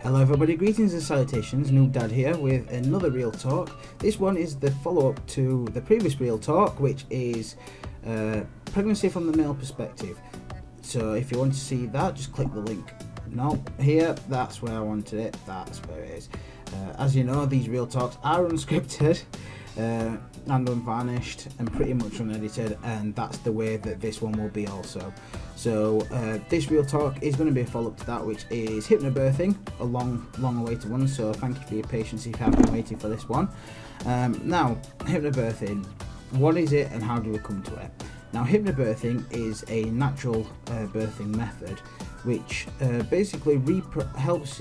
Hello everybody, greetings and salutations, Noob Dad here with another Real Talk. This one is the follow-up to the previous Real Talk, which is pregnancy from the male perspective. So if you want to see that, just click the link. No, here, that's where I wanted it, that's where it is. As you know, these Real Talks are unscripted and unvarnished and pretty much unedited, and that's the way that this one will be also. So this Real Talk is going to be a follow-up to that, which is Hypnobirthing, a long awaited one, so thank you for your patience if you have been waiting for this one. Now, Hypnobirthing, what is it and how do we come to it? Now, Hypnobirthing is a natural birthing method which basically helps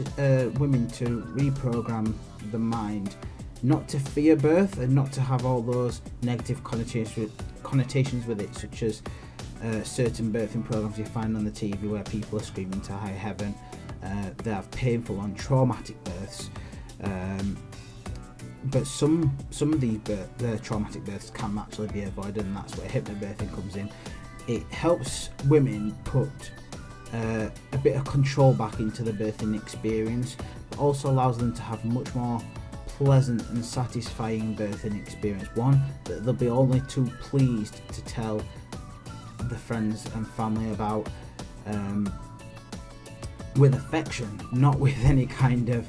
women to reprogram the mind not to fear birth and not to have all those negative connotations with it, such as certain birthing programs you find on the TV where people are screaming to high heaven. They have painful and traumatic births, but some of these the traumatic births can actually be avoided, and that's where hypnobirthing comes in. It helps women put a bit of control back into the birthing experience, but also allows them to have much more pleasant and satisfying birthing experience. One that they'll be only too pleased to tell the friends and family about, with affection, not with any kind of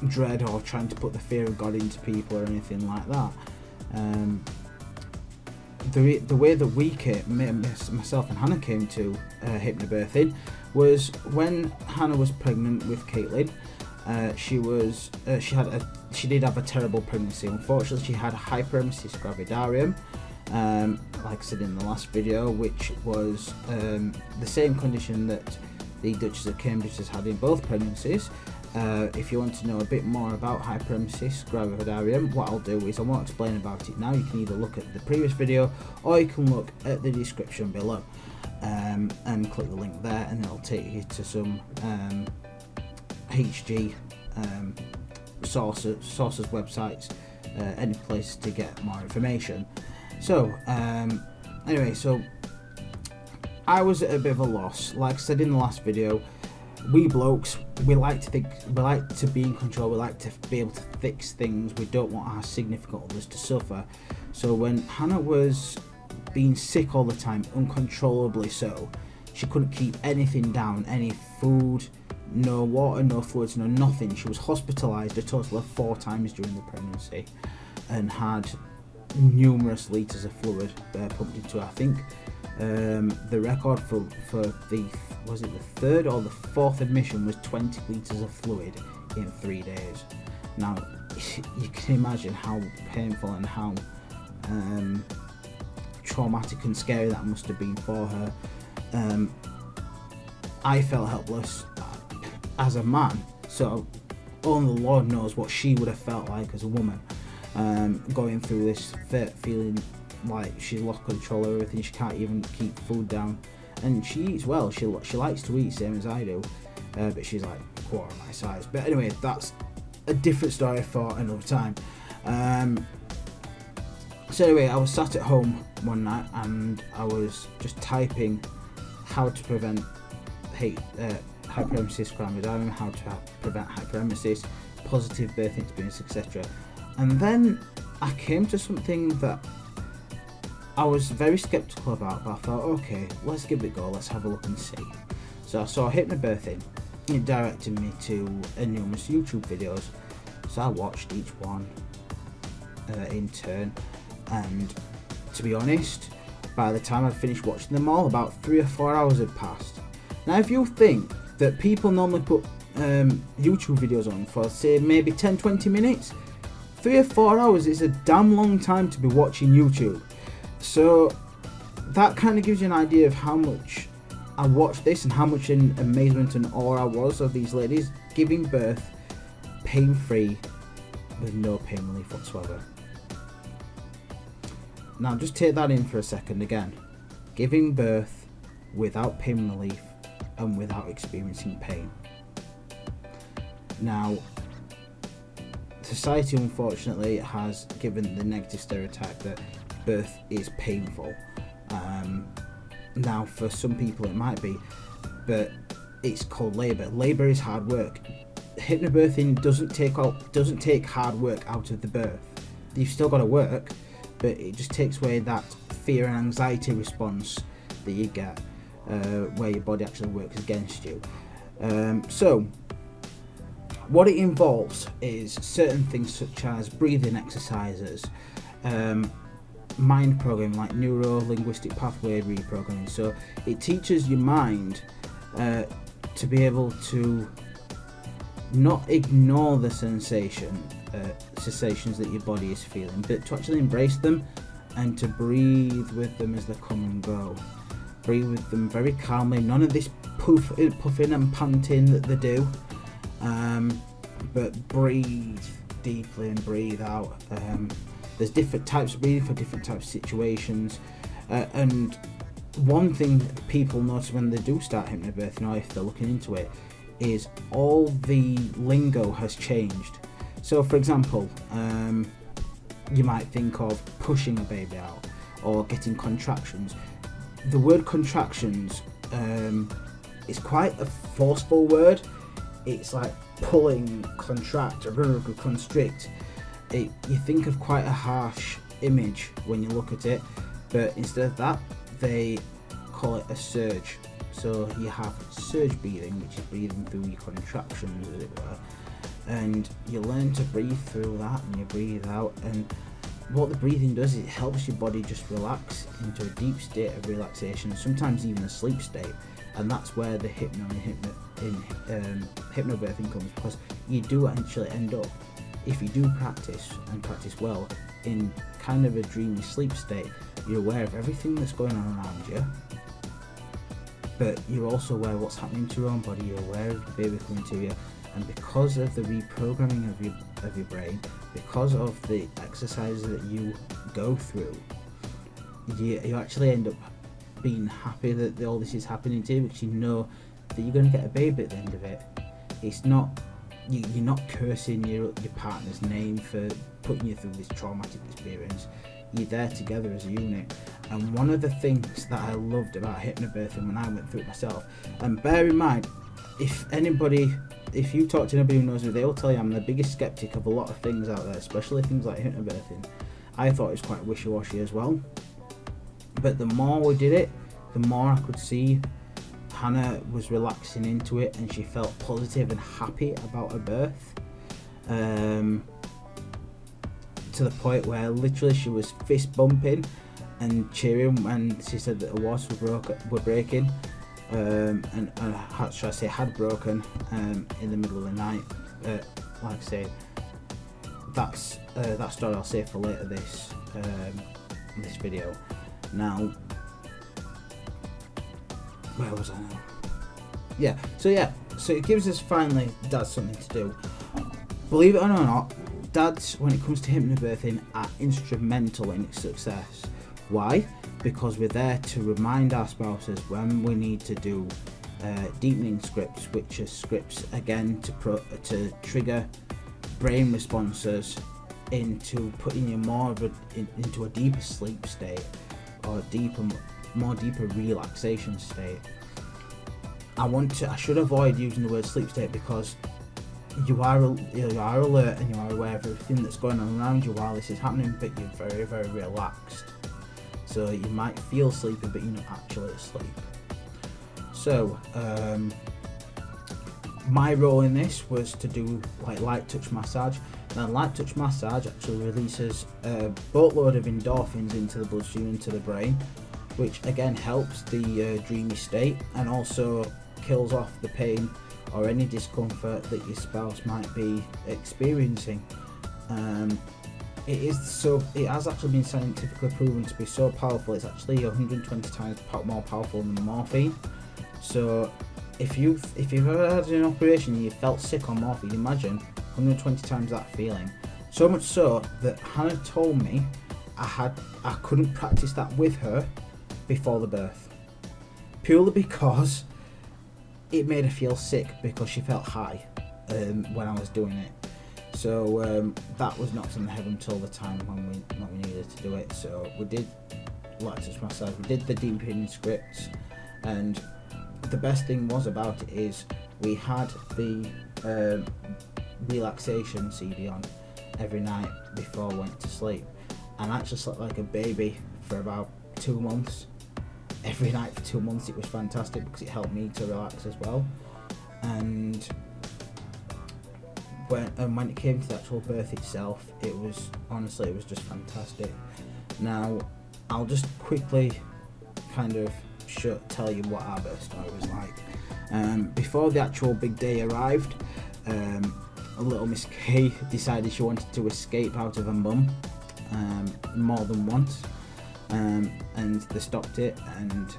dread or trying to put the fear of God into people or anything like that. The way that we came, myself and Hannah came to hypnobirthing was when Hannah was pregnant with Caitlin. She did have a terrible pregnancy. Unfortunately, she had hyperemesis gravidarum, like I said in the last video, which was the same condition that the Duchess of Cambridge has had in both pregnancies. If you want to know a bit more about hyperemesis gravidarum, what I'll do is I won't explain about it now. You can either look at the previous video or you can look at the description below and click the link there, and it'll take you to some HG sources, websites, any place to get more information. So anyway, so I was at a bit of a loss. Like I said in the last video, we blokes, we like to be in control, we like to be able to fix things, we don't want our significant others to suffer. So when Hannah was being sick all the time, uncontrollably so, she couldn't keep anything down, any food, no water, no fluids, no nothing. She was hospitalised a total of 4 times during the pregnancy and had numerous litres of fluid pumped into her. I think the record for the, was it the 3rd or the 4th admission, was 20 litres of fluid in 3 days. Now you can imagine how painful and how traumatic and scary that must have been for her. I felt helpless as a man, so only the Lord knows what she would have felt like as a woman, going through this, feeling like she's lost control of everything. She can't even keep food down, and she eats well. She likes to eat, same as I do, but she's like a quarter my size. But anyway, that's a different story for another time. So anyway, I was sat at home one night and I was just typing how to prevent hyperemesis gravidarum, how to prevent hyperemesis, positive birthing experience, etc. And then I came to something that I was very skeptical about, but I thought, okay, let's give it a go, let's have a look and see. So I saw hypnobirthing. It directed me to numerous YouTube videos, so I watched each one in turn, and to be honest, by the time I'd finished watching them all, about 3 or 4 hours had passed. Now if you think that people normally put YouTube videos on for, say, maybe 10-20 minutes, 3 or 4 hours is a damn long time to be watching YouTube. So that kind of gives you an idea of how much I watched this and how much in amazement and awe I was of these ladies giving birth pain-free with no pain relief whatsoever. Now just take that in for a second again. Giving birth without pain relief and without experiencing pain. Now, society unfortunately has given the negative stereotype that birth is painful. Now for some people it might be, but it's called labour. Labour is hard work. Hypnobirthing doesn't take hard work out of the birth. You've still got to work, but it just takes away that fear and anxiety response that you get where your body actually works against you. So what it involves is certain things such as breathing exercises, mind programming, like neuro-linguistic pathway reprogramming. So it teaches your mind to be able to not ignore the sensations that your body is feeling, but to actually embrace them and to breathe with them as they come and go. Breathe with them very calmly, none of this puffing and panting that they do, but breathe deeply and breathe out. There's different types of breathing for different types of situations, and one thing people notice when they do start hypnobirthing, or if they're looking into it, is all the lingo has changed. So for example, you might think of pushing a baby out or getting contractions. The word contractions is quite a forceful word. It's like pulling, contract, or constrict. You think of quite a harsh image when you look at it, but instead of that, they call it a surge. So you have surge breathing, which is breathing through your contractions, as it were, and you learn to breathe through that, and you breathe out. And what the breathing does is it helps your body just relax into a deep state of relaxation, sometimes even a sleep state. And that's where the hypnobirthing comes, because you do actually end up, if you do practice and practice well, in kind of a dreamy sleep state. You're aware of everything that's going on around you, but you're also aware of what's happening to your own body. You're aware of the baby coming to you, and because of the reprogramming of your brain, because of the exercises that you go through, you actually end up being happy that all this is happening to you, because you know that you're going to get a baby at the end of it. It's not, you're not cursing your partner's name for putting you through this traumatic experience. You're there together as a unit. And one of the things that I loved about hypnobirthing when I went through it myself, and bear in mind, if you talk to anybody who knows me, they will tell you I'm the biggest skeptic of a lot of things out there, especially things like hypnobirthing. I thought it was quite wishy-washy as well. But the more we did it, the more I could see Hannah was relaxing into it, and she felt positive and happy about her birth. To the point where literally she was fist bumping and cheering when she said that the waters were breaking, and had broken in the middle of the night. Like I say, that's that story I'll save for later this video. Now, where was I now? So it gives us finally dads something to do. Believe it or not, dads, when it comes to hypnobirthing, are instrumental in its success. Why? Because we're there to remind our spouses when we need to do deepening scripts, which are scripts again to trigger brain responses into putting you into a deeper sleep state, or more deeper relaxation state. I should avoid using the word sleep state, because you are alert and you are aware of everything that's going on around you while this is happening, but you're very, very relaxed. So you might feel sleepy, but you're not actually asleep. So my role in this was to do light touch massage. Now, light touch massage actually releases a boatload of endorphins into the bloodstream, into the brain, which again helps the dreamy state, and also kills off the pain or any discomfort that your spouse might be experiencing. It has actually been scientifically proven to be so powerful. It's actually 120 times more powerful than morphine. So if you've ever had an operation and you felt sick on morphine, imagine 120 times that feeling. So much so that Hannah told me I couldn't practice that with her before the birth, purely because it made her feel sick, because she felt high when I was doing it. So that was knocked on the head until the time when we needed to do it. So we did light touch massage, we did the deepening scripts, and the best thing was about it is we had the relaxation CD on every night before I went to sleep, and I actually slept like a baby for about 2 months. Every night for 2 months. It was fantastic because it helped me to relax as well. And when it came to the actual birth itself, it was just fantastic. Now I'll just quickly kind of tell you what our birth story was like. Before the actual big day arrived, little Miss K decided she wanted to escape out of her mum more than once, and they stopped it, and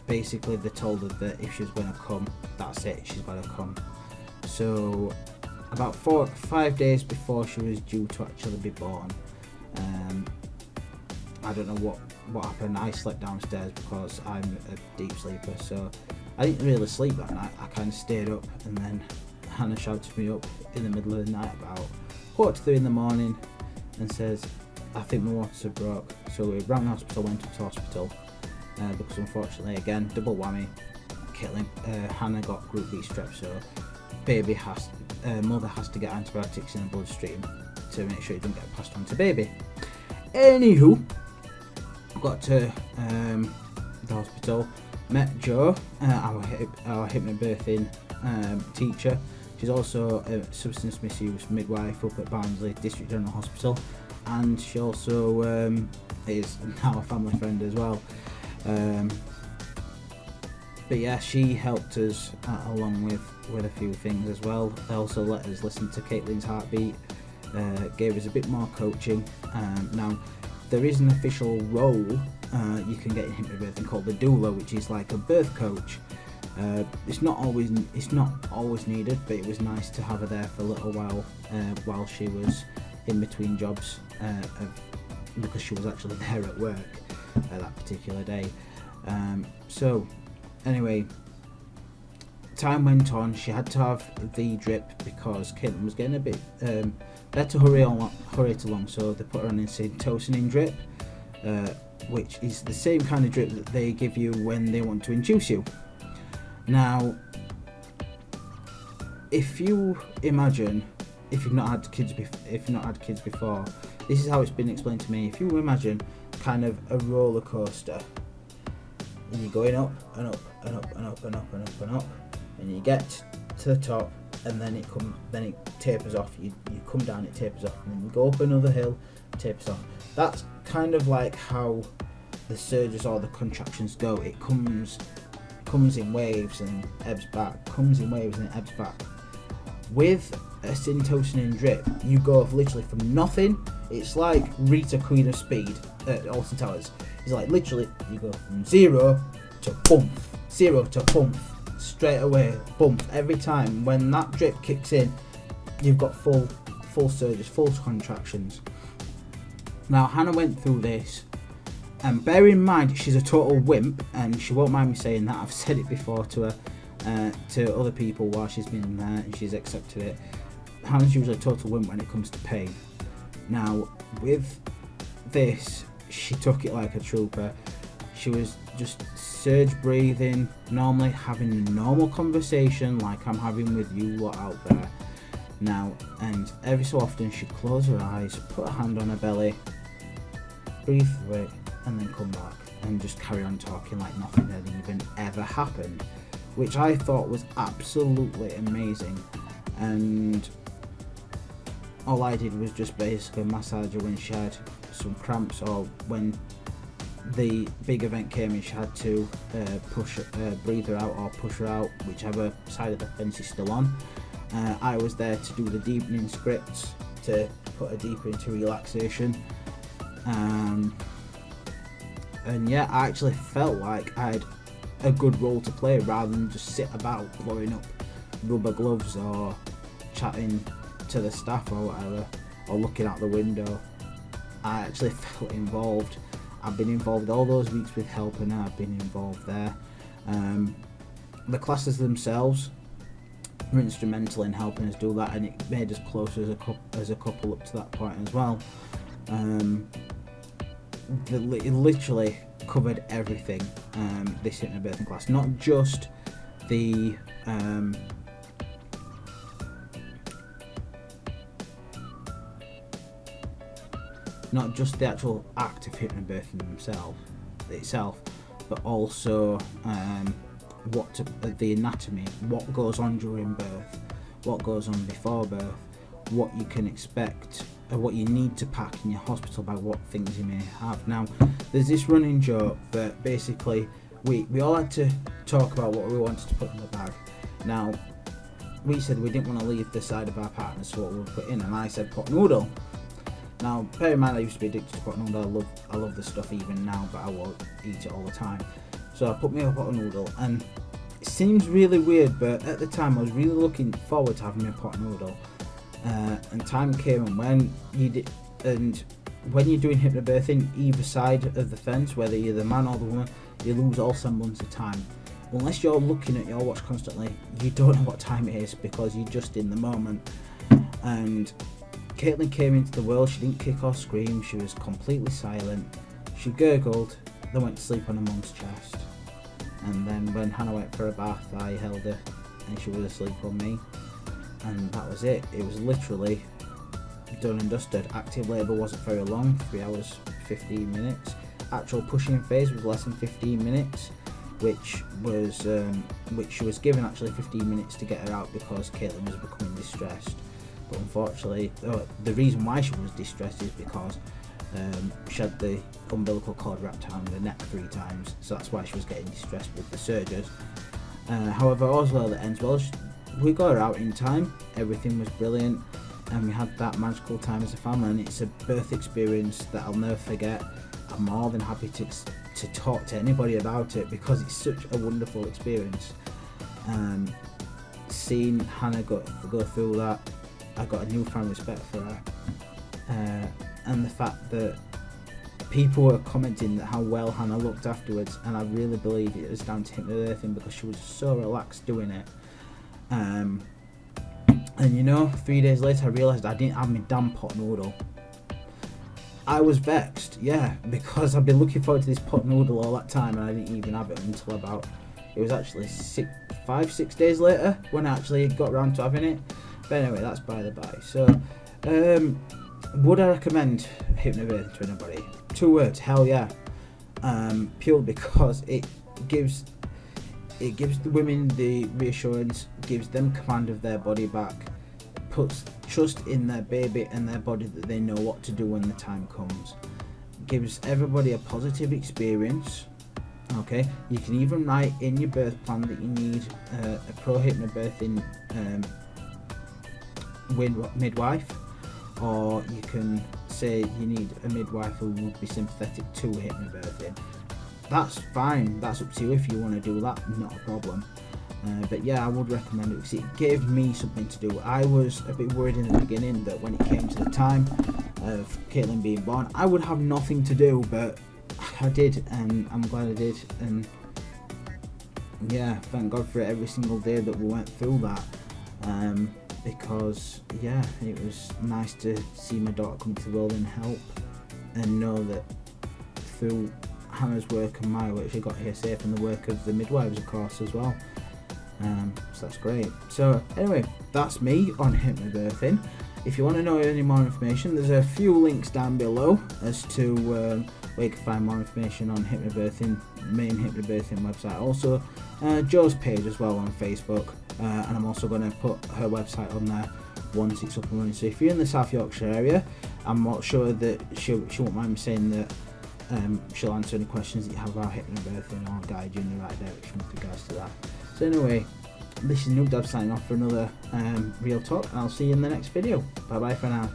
basically they told her that if she was going to come, that's it, she's got to come. So about 4 or 5 days before she was due to actually be born, I don't know what happened. I slept downstairs because I'm a deep sleeper, so I didn't really sleep that night. I kind of stayed up, and then Hannah shouted me up in the middle of the night about 2:45 in the morning and says, I think my waters are broke. So we ran the hospital, went to the hospital, because unfortunately, again, double whammy, killing. Hannah got group B strep, so mother has to get antibiotics in the bloodstream to make sure it doesn't get passed on to baby. Anywho, got to the hospital, met Jo, our hypnobirthing teacher. She's also a substance misuse midwife up at Barnsley District General Hospital, and she also is now a family friend as well. But yeah, she helped us along with a few things as well. They also let us listen to Caitlin's heartbeat, gave us a bit more coaching. Now, there is an official role you can get in hypnobirthing called the doula, which is like a birth coach. It's not always needed, but it was nice to have her there for a little while she was in between jobs, because she was actually there at work that particular day. So anyway, time went on. She had to have the drip because Caitlin was getting a bit they had to hurry it along, so they put her on a syntocinon drip, which is the same kind of drip that they give you when they want to induce you. Now, if you imagine, if you've not had kids before, this is how it's been explained to me. If you imagine kind of a roller coaster, and you're going up and up and up and up and up and up and up, and you get to the top, and then it tapers off. You come down, it tapers off, and then you go up another hill, tapers off. That's kind of like how the surges or the contractions go. It comes in waves and ebbs back, comes in waves and ebbs back. With a syntocinon drip, you go literally from nothing. It's like Rita Queen of Speed at Alton Towers. It's like literally you go from zero to bump, straight away, bump. Every time when that drip kicks in, you've got full surges, full contractions. Now Hannah went through this, and bear in mind she's a total wimp, and she won't mind me saying that. I've said it before to her, to other people while she's been there, and she's accepted it. Hannah's usually a total wimp when it comes to pain. Now with this, she took it like a trooper. She was just surge breathing, normally having a normal conversation like I'm having with you lot out there now, and every so often she'd close her eyes, put her hand on her belly, breathe through it, and then come back and just carry on talking like nothing had even ever happened, which I thought was absolutely amazing. And all I did was just basically massage her when she had some cramps, or when the big event came and she had to breathe her out or push her out, whichever side of the fence is still on. I was there to do the deepening scripts to put her deeper into relaxation. And yeah, I actually felt like I had a good role to play rather than just sit about blowing up rubber gloves or chatting to the staff or whatever, or looking out the window. I actually felt involved. I've been involved all those weeks with helping her. I've been involved there. The classes themselves were instrumental in helping us do that, and it made us closer as a couple up to that point as well. It literally covered everything, this hypnobirthing class, not just the actual act of hypnobirthing itself, but also the anatomy, what goes on during birth, what goes on before birth, what you can expect, what you need to pack in your hospital bag, what things you may have. Now, there's this running joke that basically we all had to talk about what we wanted to put in the bag. Now, we said we didn't want to leave the side of our partners, so what we would put in, and I said pot noodle. Now, bear in mind, I used to be addicted to pot noodle. I love the stuff even now, but I won't eat it all the time. So I put me a pot noodle, and it seems really weird, but at the time I was really looking forward to having a pot noodle. And time came, and when you're doing hypnobirthing, either side of the fence, whether you're the man or the woman, you lose all semblance of time. Unless you're looking at your watch constantly, you don't know what time it is because you're just in the moment. And Caitlin came into the world. She didn't kick or scream. She was completely silent. She gurgled, then went to sleep on her mum's chest. And then when Hannah went for a bath, I held her and she was asleep on me. And that was it. It was literally done and dusted. Active labour wasn't very long, 3 hours 15 minutes. Actual pushing phase was less than 15 minutes, which she was given actually 15 minutes to get her out because Caitlin was becoming distressed. But unfortunately, the reason why she was distressed is because she had the umbilical cord wrapped around her neck 3 times, so that's why she was getting distressed with the surges. However, all's well that ends well. We got her out in time, everything was brilliant, and we had that magical time as a family, and it's a birth experience that I'll never forget. I'm more than happy to talk to anybody about it because it's such a wonderful experience. Seeing Hannah go through that, I got a newfound respect for her, and the fact that people were commenting that how well Hannah looked afterwards, and I really believe it was down to hypnobirthing because she was so relaxed doing it. And 3 days later I realised I didn't have my damn pot noodle. I was vexed, yeah, because I've been looking forward to this pot noodle all that time and I didn't even have it until it was actually 5-6 days later when I actually got around to having it. But anyway, that's by the by. So, would I recommend hypnobirthing to anybody? 2 words, hell yeah. Purely because it gives the women the reassurance, gives them command of their body back, puts trust in their baby and their body that they know what to do when the time comes. Gives everybody a positive experience. Okay, you can even write in your birth plan that you need a pro-hypnobirthing midwife, or you can say you need a midwife who would be sympathetic to hypnobirthing. That's fine, that's up to you if you want to do that, not a problem. But yeah, I would recommend it because it gave me something to do. I was a bit worried in the beginning that when it came to the time of Caitlin being born, I would have nothing to do, but I did, and I'm glad I did. And yeah, thank God for it every single day that we went through that, because yeah, it was nice to see my daughter come to the world and help, and know that through Hannah's work and my work she got here safe, and the work of the midwives of course as well. So that's great. So anyway, that's me on hypnobirthing. If you want to know any more information, there's a few links down below as to where you can find more information on hypnobirthing, main hypnobirthing website. Also, Jo's page as well on Facebook, and I'm also going to put her website on there once it's up and running. So if you're in the South Yorkshire area, I'm not sure that she won't mind me saying that she'll answer any questions that you have about hypnobirthing or guide you in the right direction with regards to that. So anyway, this is Noob Dad signing off for another Real Talk, and I'll see you in the next video. Bye bye for now.